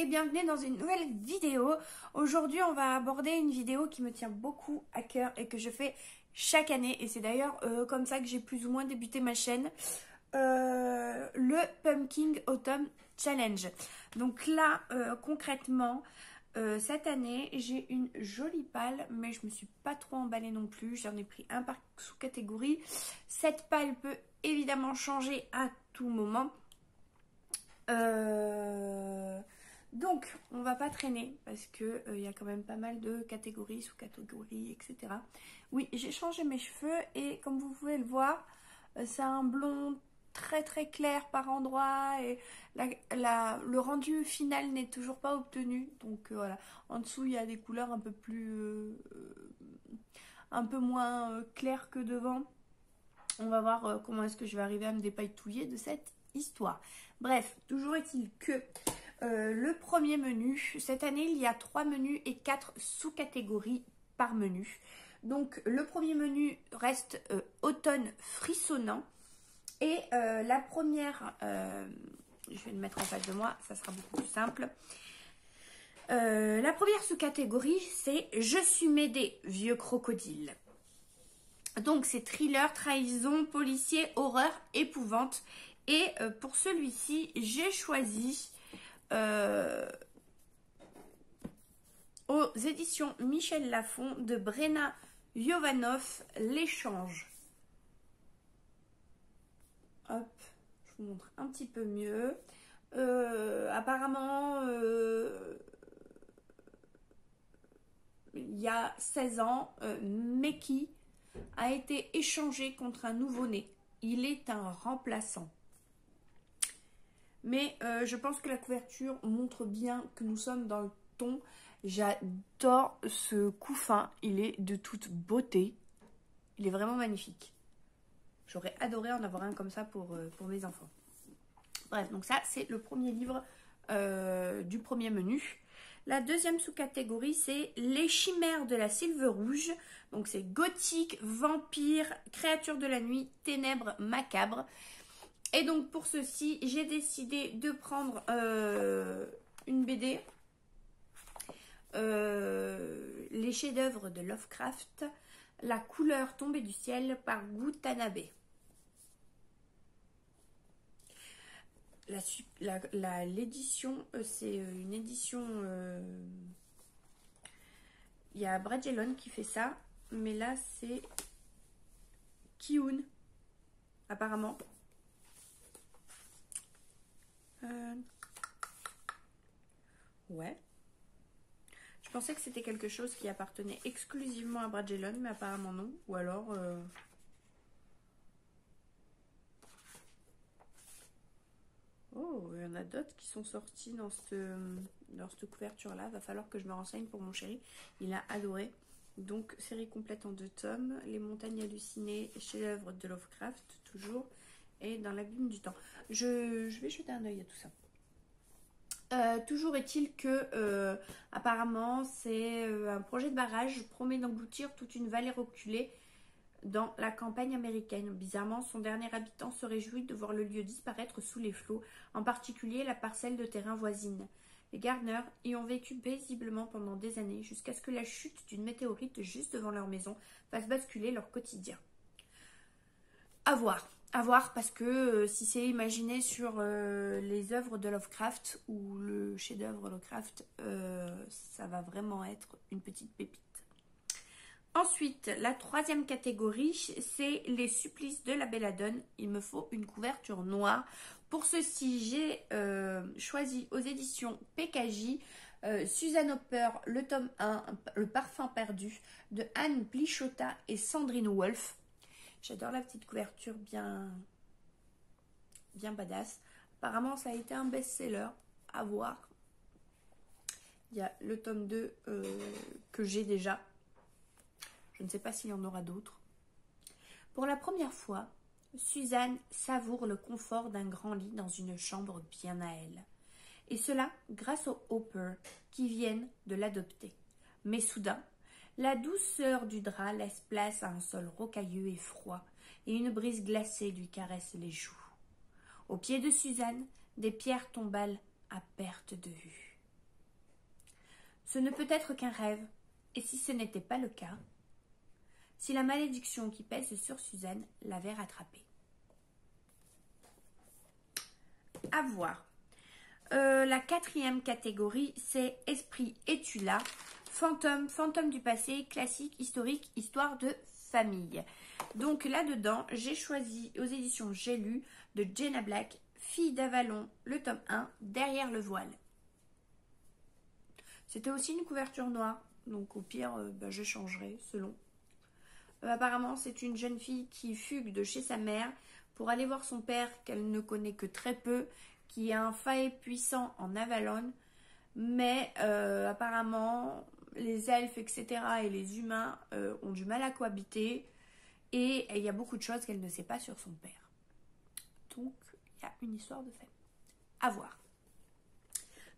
bienvenue dans une nouvelle vidéo. Aujourd'hui on va aborder une vidéo qui me tient beaucoup à cœur et que je fais chaque année. Et c'est d'ailleurs comme ça que j'ai plus ou moins débuté ma chaîne. Le Pumpkin Autumn Challenge. Donc là concrètement cette année j'ai une jolie palle, mais je me suis pas trop emballée non plus. J'en ai pris un par sous-catégorie. Cette palle peut évidemment changer à tout moment. Donc on va pas traîner parce que y a quand même pas mal de catégories, sous-catégories, etc. Oui, j'ai changé mes cheveux et comme vous pouvez le voir, c'est un blond très très clair par endroits et le rendu final n'est toujours pas obtenu. Donc voilà, en dessous il y a des couleurs un peu plus un peu moins claires que devant. On va voir comment est-ce que je vais arriver à me dépatouiller de cette histoire. Bref, toujours est-il que le premier menu, cette année il y a 3 menus et 4 sous-catégories par menu. Donc le premier menu reste automne frissonnant. Et la première, je vais le mettre en face de moi, ça sera beaucoup plus simple. La première sous-catégorie c'est Je suis Médée, vieux crocodile. Donc c'est thriller, trahison, policier, horreur, épouvante. Et pour celui-ci, j'ai choisi aux éditions Michel Lafon de Brenna Jovanov, L'échange. Hop, je vous montre un petit peu mieux. Apparemment, il y a 16 ans, Meki a été échangé contre un nouveau-né. Il est un remplaçant. Mais je pense que la couverture montre bien que nous sommes dans le ton. J'adore ce couffin. Il est de toute beauté. Il est vraiment magnifique. J'aurais adoré en avoir un comme ça pour mes enfants. Bref, donc ça, c'est le premier livre du premier menu. La deuxième sous-catégorie, c'est Les chimères de la Sylve Rouge. Donc c'est gothique, vampire, créature de la nuit, ténèbres, macabre. Et donc pour ceci, j'ai décidé de prendre une BD, Les chefs-d'œuvre de Lovecraft, La couleur tombée du ciel par Gutanabe. L'édition, c'est une édition, il y a Bragelonne qui fait ça, mais là c'est Kiun, apparemment. Ouais. Je pensais que c'était quelque chose qui appartenait exclusivement à Bragelonne, mais apparemment non. Ou alors... Oh, il y en a d'autres qui sont sortis dans cette couverture-là. Va falloir que je me renseigne pour mon chéri. Il a adoré. Donc, série complète en 2 tomes. Les montagnes hallucinées, chef-d'œuvre de Lovecraft, toujours. Et dans l'abîme du temps. Je vais jeter un œil à tout ça. Toujours est-il que apparemment c'est un projet de barrage promet d'engloutir toute une vallée reculée dans la campagne américaine. Bizarrement, son dernier habitant se réjouit de voir le lieu disparaître sous les flots, en particulier la parcelle de terrain voisine. Les Gardner y ont vécu paisiblement pendant des années, jusqu'à ce que la chute d'une météorite juste devant leur maison fasse basculer leur quotidien. À voir parce que si c'est imaginé sur les œuvres de Lovecraft ou le chef-d'œuvre Lovecraft, ça va vraiment être une petite pépite. Ensuite, la troisième catégorie, c'est Les supplices de la Belladone. Il me faut une couverture noire. Pour ceci, j'ai choisi aux éditions PKJ Suzanne Hopper, le tome 1, Le parfum perdu, de Anne Plichota et Sandrine Wolf. J'adore la petite couverture bien badass. Apparemment, ça a été un best-seller. À voir. Il y a le tome 2 que j'ai déjà. Je ne sais pas s'il y en aura d'autres. Pour la première fois, Suzanne savoure le confort d'un grand lit dans une chambre bien à elle. Et cela grâce aux Hopper qui viennent de l'adopter. Mais soudain, la douceur du drap laisse place à un sol rocailleux et froid, et une brise glacée lui caresse les joues. Au pied de Suzanne, des pierres tombales à perte de vue. Ce ne peut être qu'un rêve. Et si ce n'était pas le cas? Si la malédiction qui pèse sur Suzanne l'avait rattrapée. À voir. La quatrième catégorie, c'est Esprit, es-tu là? Fantôme, fantôme du passé, classique, historique, histoire de famille. Donc là-dedans, j'ai choisi aux éditions J'ai lu de Jenna Black, Fille d'Avalon, le tome 1, Derrière le voile. C'était aussi une couverture noire, donc au pire, je changerai selon. Apparemment, c'est une jeune fille qui fugue de chez sa mère pour aller voir son père qu'elle ne connaît que très peu, qui est un fae puissant en Avalon, mais apparemment, les elfes, etc. et les humains ont du mal à cohabiter et il y a beaucoup de choses qu'elle ne sait pas sur son père. Donc, il y a une histoire de famille. À voir.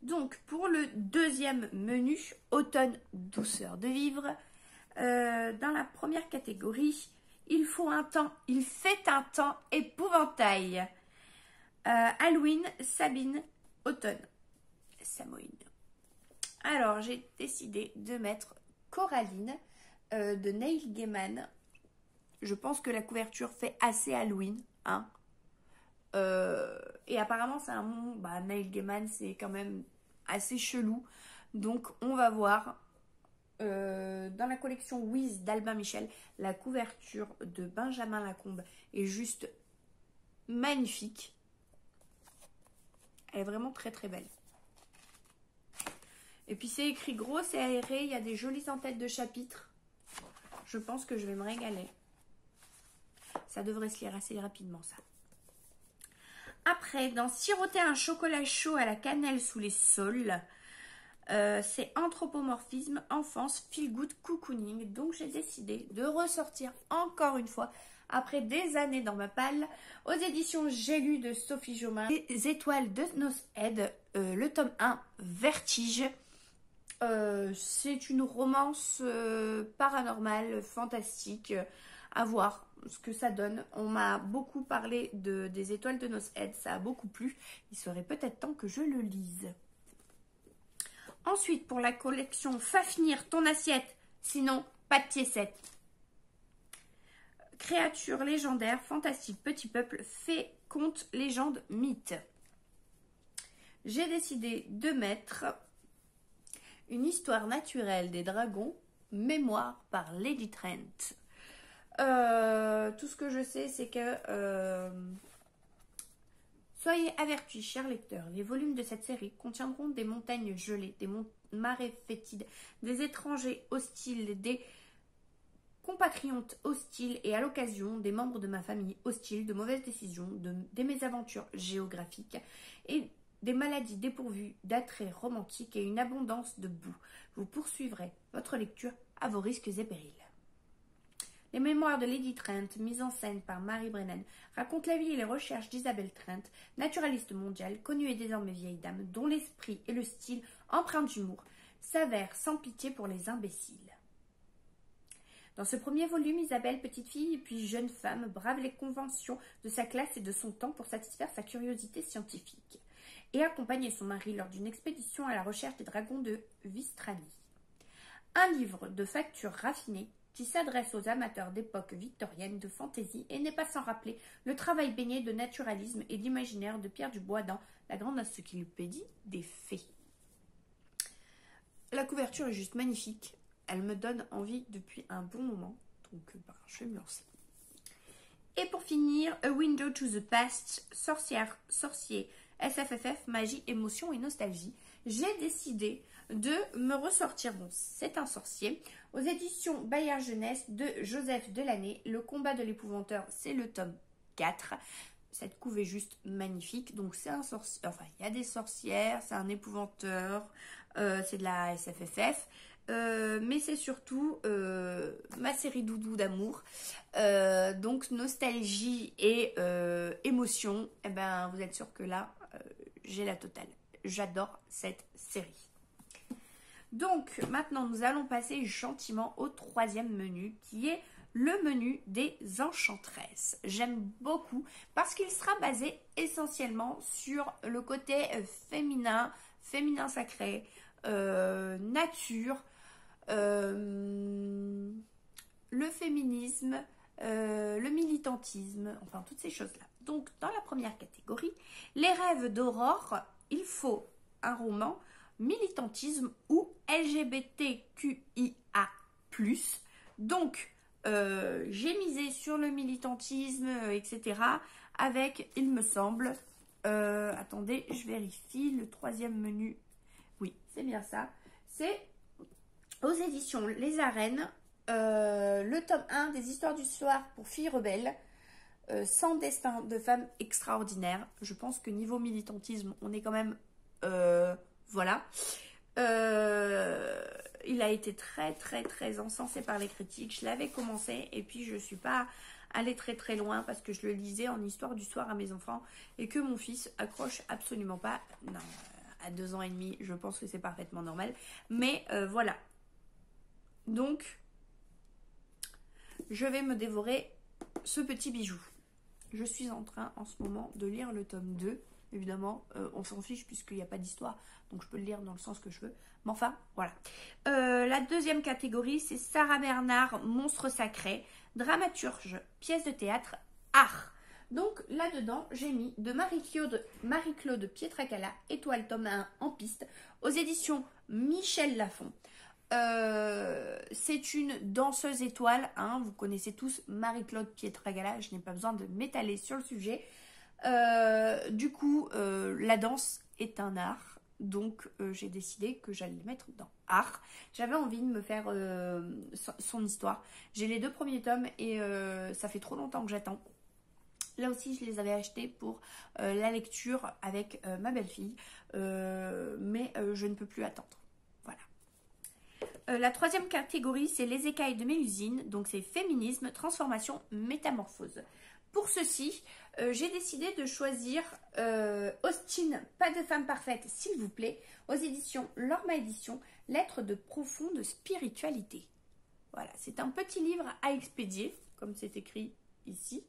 Donc, pour le deuxième menu, automne, douceur de vivre, dans la première catégorie, il fait un temps épouvantail. Halloween, Sabine, automne, Samoïne. Alors, j'ai décidé de mettre Coraline de Neil Gaiman. Je pense que la couverture fait assez Halloween, hein. Et apparemment, c'est un monde, Neil Gaiman, c'est quand même assez chelou. Donc, on va voir. Dans la collection Wiz d'Albin Michel, la couverture de Benjamin Lacombe est juste magnifique. Elle est vraiment très très belle. Et puis c'est écrit gros, c'est aéré, il y a des jolies entêtes de chapitres. Je pense que je vais me régaler. Ça devrait se lire assez rapidement, ça. Après, dans Siroter un chocolat chaud à la cannelle sous les saules, c'est anthropomorphisme, enfance, feel good, cocooning. Donc j'ai décidé de ressortir encore une fois, après des années dans ma palle, aux éditions J'ai lu de Sophie Jomain, Les étoiles de Noshead, le tome 1, Vertige. C'est une romance paranormale, fantastique, à voir ce que ça donne. On m'a beaucoup parlé des étoiles de Noshead, ça a beaucoup plu. Il serait peut-être temps que je le lise. Ensuite, pour la collection Fafnir, ton assiette, sinon pas de piécette. Créatures légendaires, fantastiques, petit peuple, fées, contes, légendes, mythes. J'ai décidé de mettre une histoire naturelle des dragons, mémoire par Lady Trent. Tout ce que je sais, c'est que... Soyez avertis, chers lecteurs, les volumes de cette série contiendront des montagnes gelées, des marées fétides, des étrangers hostiles, des compatriotes hostiles et à l'occasion des membres de ma famille hostiles, de mauvaises décisions, des mésaventures géographiques et des maladies dépourvues d'attraits romantiques et une abondance de boue. Vous poursuivrez votre lecture à vos risques et périls. Les mémoires de Lady Trent, mises en scène par Marie Brennan, racontent la vie et les recherches d'Isabelle Trent, naturaliste mondiale, connue et désormais vieille dame, dont l'esprit et le style, empreints d'humour, s'avèrent sans pitié pour les imbéciles. Dans ce premier volume, Isabelle, petite fille puis jeune femme, brave les conventions de sa classe et de son temps pour satisfaire sa curiosité scientifique et accompagner son mari lors d'une expédition à la recherche des dragons de Vistranie. Un livre de facture raffinée qui s'adresse aux amateurs d'époque victorienne de fantaisie et n'est pas sans rappeler le travail baigné de naturalisme et d'imaginaire de Pierre Dubois dans La Grande Encyclopédie des Fées. La couverture est juste magnifique. Elle me donne envie depuis un bon moment. Donc je vais me lancer. Et pour finir, A Window to the Past, sorcière, sorcier, SFFF, magie, émotion et nostalgie. J'ai décidé de me ressortir, bon c'est un sorcier, aux éditions Bayard Jeunesse de Joseph Delaney. Le combat de l'épouvanteur, c'est le tome 4. Cette couve est juste magnifique. Donc c'est un sorcier, enfin il y a des sorcières, c'est un épouvanteur, c'est de la SFFF. Mais c'est surtout ma série doudou d'amour. Donc nostalgie et émotion, eh ben, vous êtes sûr que là, j'ai la totale. J'adore cette série. Donc maintenant, nous allons passer gentiment au troisième menu qui est le menu des enchantresses. J'aime beaucoup parce qu'il sera basé essentiellement sur le côté féminin, féminin sacré, nature, le féminisme, le militantisme, enfin toutes ces choses-là. Donc dans la première catégorie, les rêves d'Aurore, il faut un roman militantisme ou LGBTQIA+. Donc j'ai misé sur le militantisme, etc. avec, il me semble, attendez, je vérifie, le troisième menu. Oui, c'est bien ça. C'est aux éditions Les Arènes, le tome 1 des histoires du soir pour filles rebelles, 100 destins de femmes extraordinaires. Je pense que niveau militantisme, on est quand même... voilà. Il a été très très très encensé par les critiques. Je l'avais commencé et puis je ne suis pas allée très très loin parce que je le lisais en histoire du soir à mes enfants et que mon fils accroche absolument pas. Non, à 2 ans et demi, je pense que c'est parfaitement normal. Mais voilà. Donc, je vais me dévorer ce petit bijou. Je suis en train en ce moment de lire le tome 2. Évidemment, on s'en fiche puisqu'il n'y a pas d'histoire. Donc je peux le lire dans le sens que je veux. Mais enfin, voilà. La deuxième catégorie, c'est Sarah Bernard, Monstre sacré, dramaturge, pièce de théâtre, art. Donc là-dedans, j'ai mis de Marie-Claude Pietracala, Étoile tome 1 en piste, aux éditions Michel Lafon. C'est une danseuse étoile, hein, vous connaissez tous Marie-Claude Pietracala, je n'ai pas besoin de m'étaler sur le sujet. Du coup, la danse est un art, donc j'ai décidé que j'allais le mettre dans art. J'avais envie de me faire son histoire. J'ai les 2 premiers tomes et ça fait trop longtemps que j'attends. Là aussi, je les avais achetés pour la lecture avec ma belle-fille, mais je ne peux plus attendre. Voilà. La troisième catégorie, c'est les écailles de Mélusine, donc c'est féminisme, transformation, métamorphose. Pour ceci, j'ai décidé de choisir Austin, pas de femme parfaite, s'il vous plaît, aux éditions Lorma Édition, lettres de profonde spiritualité. Voilà, c'est un petit livre à expédier, comme c'est écrit ici.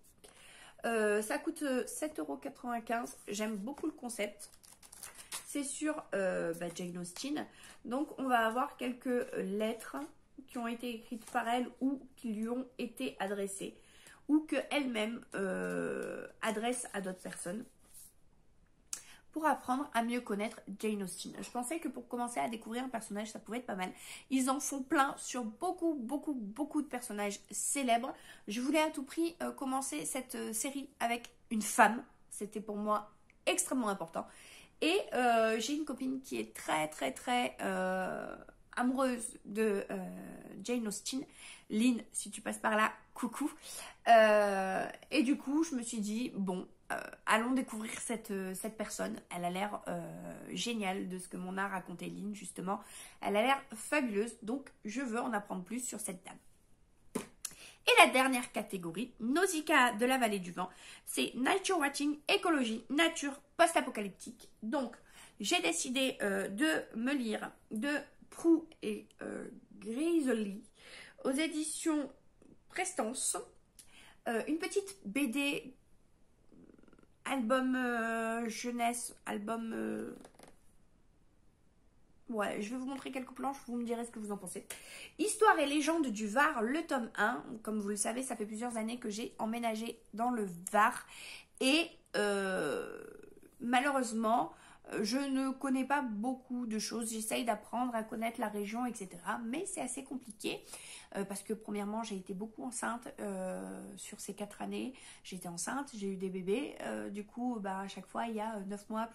Ça coûte 7,95 €. J'aime beaucoup le concept. C'est sur Jane Austen. Donc, on va avoir quelques lettres qui ont été écrites par elle ou qui lui ont été adressées ou qu'elle-même adresse à d'autres personnes pour apprendre à mieux connaître Jane Austen. Je pensais que pour commencer à découvrir un personnage, ça pouvait être pas mal. Ils en font plein sur beaucoup de personnages célèbres. Je voulais à tout prix commencer cette série avec une femme. C'était pour moi extrêmement important. Et j'ai une copine qui est très amoureuse de Jane Austen. Lynn, si tu passes par là, coucou. Et du coup, je me suis dit, bon, allons découvrir cette personne. Elle a l'air géniale de ce que m'en a raconté Lynn, justement. Elle a l'air fabuleuse, donc je veux en apprendre plus sur cette dame. Et la dernière catégorie, Nausicaa de la vallée du vent, c'est Nature Watching, écologie, nature post-apocalyptique. Donc, j'ai décidé de me lire de Prue et Grizzly aux éditions Prestance. Une petite BD, album jeunesse, album... Ouais, je vais vous montrer quelques planches, vous me direz ce que vous en pensez. Histoire et légende du Var, le tome 1. Comme vous le savez, ça fait plusieurs années que j'ai emménagé dans le Var. Et malheureusement, je ne connais pas beaucoup de choses. J'essaye d'apprendre à connaître la région, etc. Mais c'est assez compliqué. Parce que premièrement, j'ai été beaucoup enceinte sur ces 4 années. J'étais enceinte, j'ai eu des bébés. Du coup, à chaque fois, il y a 9 mois,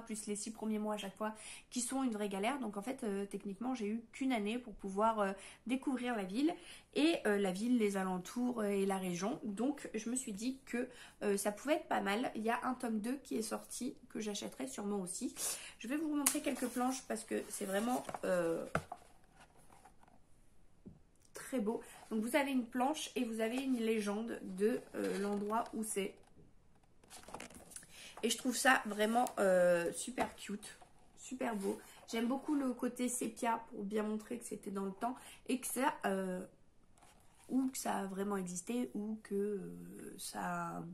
plus les 6 premiers mois à chaque fois, qui sont une vraie galère. Donc en fait, techniquement, j'ai eu qu'1 année pour pouvoir découvrir la ville. Et la ville, les alentours et la région. Donc je me suis dit que ça pouvait être pas mal. Il y a un tome 2 qui est sorti, que j'achèterai sûrement aussi. Je vais vous montrer quelques planches parce que c'est vraiment... très beau. Donc vous avez une planche et vous avez une légende de l'endroit où c'est. Et je trouve ça vraiment super cute, super beau. J'aime beaucoup le côté sépia pour bien montrer que c'était dans le temps et que ça ou que ça a vraiment existé ou que ça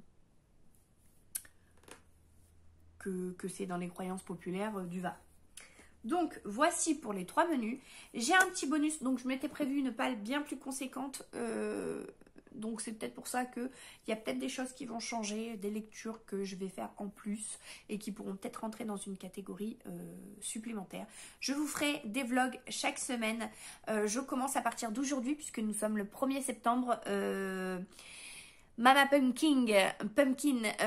que c'est dans les croyances populaires du Var. Donc, voici pour les 3 menus. J'ai un petit bonus, donc je m'étais prévu une palle bien plus conséquente. Donc, c'est peut-être pour ça qu'il y a peut-être des choses qui vont changer, des lectures que je vais faire en plus et qui pourront peut-être rentrer dans une catégorie supplémentaire. Je vous ferai des vlogs chaque semaine. Je commence à partir d'aujourd'hui puisque nous sommes le 1er septembre. Mama Pumpkin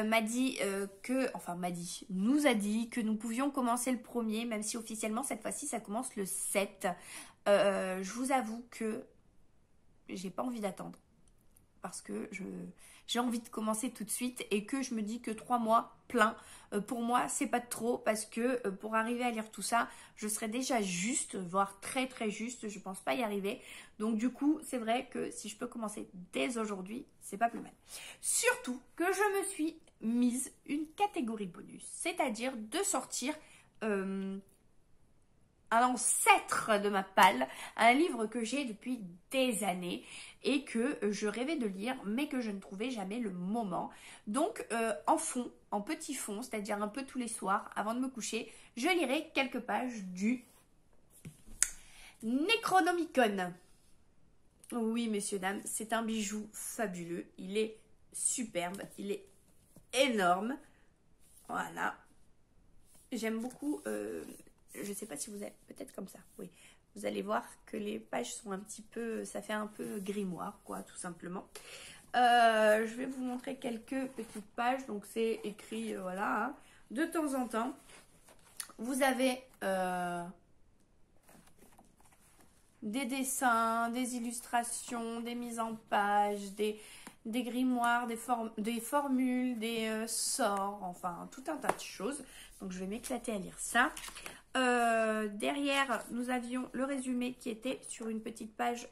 m'a dit nous a dit que nous pouvions commencer le 1er, même si officiellement cette fois-ci ça commence le 7. Je vous avoue que j'ai pas envie d'attendre parce que j'ai envie de commencer tout de suite et que je me dis que 3 mois plein, pour moi c'est pas trop parce que pour arriver à lire tout ça, je serais déjà juste, voire très très juste, je pense pas y arriver. Donc du coup, c'est vrai que si je peux commencer dès aujourd'hui, c'est pas plus mal. Surtout que je me suis mise une catégorie bonus, c'est-à-dire de sortir un ancêtre de ma palle, un livre que j'ai depuis des années et que je rêvais de lire mais que je ne trouvais jamais le moment. Donc en fond, en petit fond, c'est-à-dire un peu tous les soirs avant de me coucher, je lirai quelques pages du Necronomicon. Oui, messieurs, dames, c'est un bijou fabuleux. Il est superbe, il est énorme. Voilà. J'aime beaucoup... je ne sais pas si vous êtes peut-être comme ça, oui. Vous allez voir que les pages sont un petit peu, ça fait un peu grimoire, quoi, tout simplement. Je vais vous montrer quelques petites pages. Donc, c'est écrit, voilà, hein. De temps en temps, vous avez des dessins, des illustrations, des mises en page, des grimoires, des formules, des sorts, enfin, tout un tas de choses. Donc, je vais m'éclater à lire ça. Derrière, nous avions le résumé qui était sur une petite page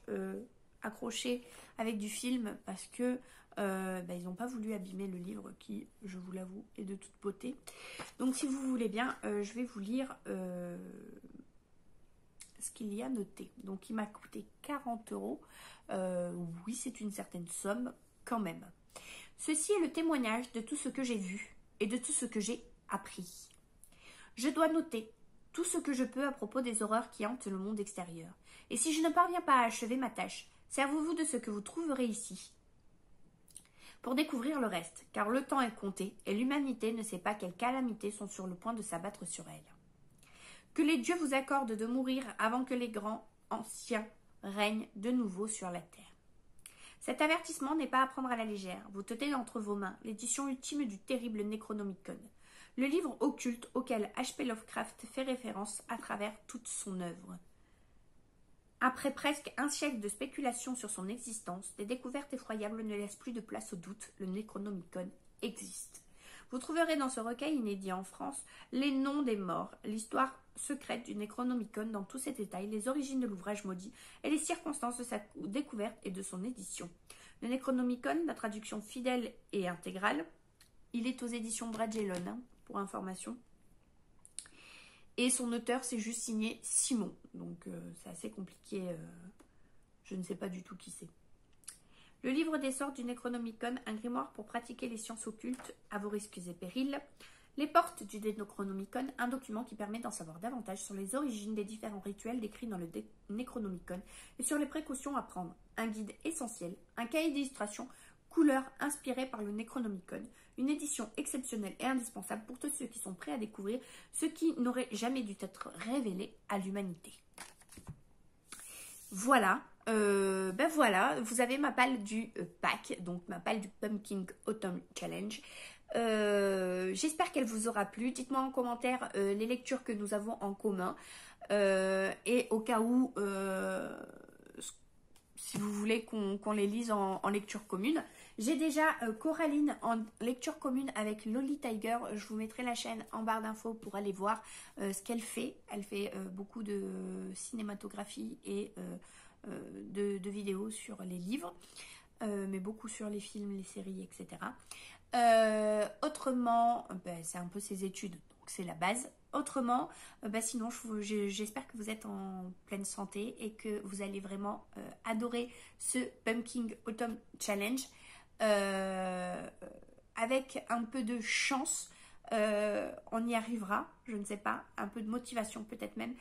accrochée avec du film parce que ils n'ont pas voulu abîmer le livre qui, je vous l'avoue, est de toute beauté. Donc, si vous voulez bien, je vais vous lire ce qu'il y a noté. Donc, il m'a coûté 40 €. Oui, c'est une certaine somme quand même. Ceci est le témoignage de tout ce que j'ai vu et de tout ce que j'ai appris. Je dois noter tout ce que je peux à propos des horreurs qui hantent le monde extérieur. Et si je ne parviens pas à achever ma tâche, servez-vous de ce que vous trouverez ici pour découvrir le reste, car le temps est compté et l'humanité ne sait pas quelles calamités sont sur le point de s'abattre sur elle. Que les dieux vous accordent de mourir avant que les grands anciens règnent de nouveau sur la terre. Cet avertissement n'est pas à prendre à la légère. Vous tenez entre vos mains l'édition ultime du terrible Necronomicon, le livre occulte auquel H.P. Lovecraft fait référence à travers toute son œuvre. Après presque un siècle de spéculation sur son existence, des découvertes effroyables ne laissent plus de place au doute, le Necronomicon existe. Vous trouverez dans ce recueil inédit en France les noms des morts, l'histoire secrète du Necronomicon dans tous ses détails, les origines de l'ouvrage maudit et les circonstances de sa découverte et de son édition. Le Necronomicon, la traduction fidèle et intégrale, il est aux éditions Bragelonne, hein, pour information. Et son auteur, c'est juste signé Simon. Donc, c'est assez compliqué. Je ne sais pas du tout qui c'est. Le livre des sorts du Necronomicon, un grimoire pour pratiquer les sciences occultes à vos risques et périls. Les portes du Necronomicon, un document qui permet d'en savoir davantage sur les origines des différents rituels décrits dans le Necronomicon et sur les précautions à prendre. Un guide essentiel, un cahier d'illustration, couleurs inspirées par le Necronomicon, une édition exceptionnelle et indispensable pour tous ceux qui sont prêts à découvrir ce qui n'aurait jamais dû être révélé à l'humanité. Voilà. Voilà, vous avez ma palle du pack, donc ma palle du Pumpkin Autumn Challenge. J'espère qu'elle vous aura plu. Dites-moi en commentaire les lectures que nous avons en commun. Et au cas où, si vous voulez qu'on les lise en lecture commune. J'ai déjà Coraline en lecture commune avec Lolly Tiger. Je vous mettrai la chaîne en barre d'infos pour aller voir ce qu'elle fait. Elle fait beaucoup de cinématographie et de vidéos sur les livres, mais beaucoup sur les films, les séries, etc. Autrement, c'est un peu ses études, donc c'est la base. Autrement, sinon, j'espère que vous êtes en pleine santé et que vous allez vraiment adorer ce Pumpkin Autumn Challenge. Avec un peu de chance, on y arrivera, je ne sais pas, un peu de motivation peut-être même.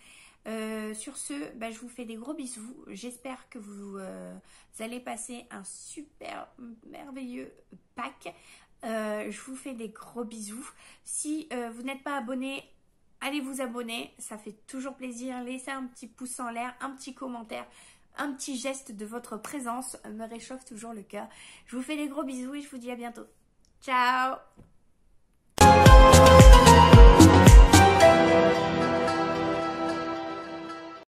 Sur ce, bah, je vous fais des gros bisous. J'espère que vous allez passer un super merveilleux Pâques. Je vous fais des gros bisous. Si vous n'êtes pas abonné, allez vous abonner. Ça fait toujours plaisir. Laissez un petit pouce en l'air, un petit commentaire. Un petit geste de votre présence me réchauffe toujours le cœur. Je vous fais des gros bisous et je vous dis à bientôt. Ciao!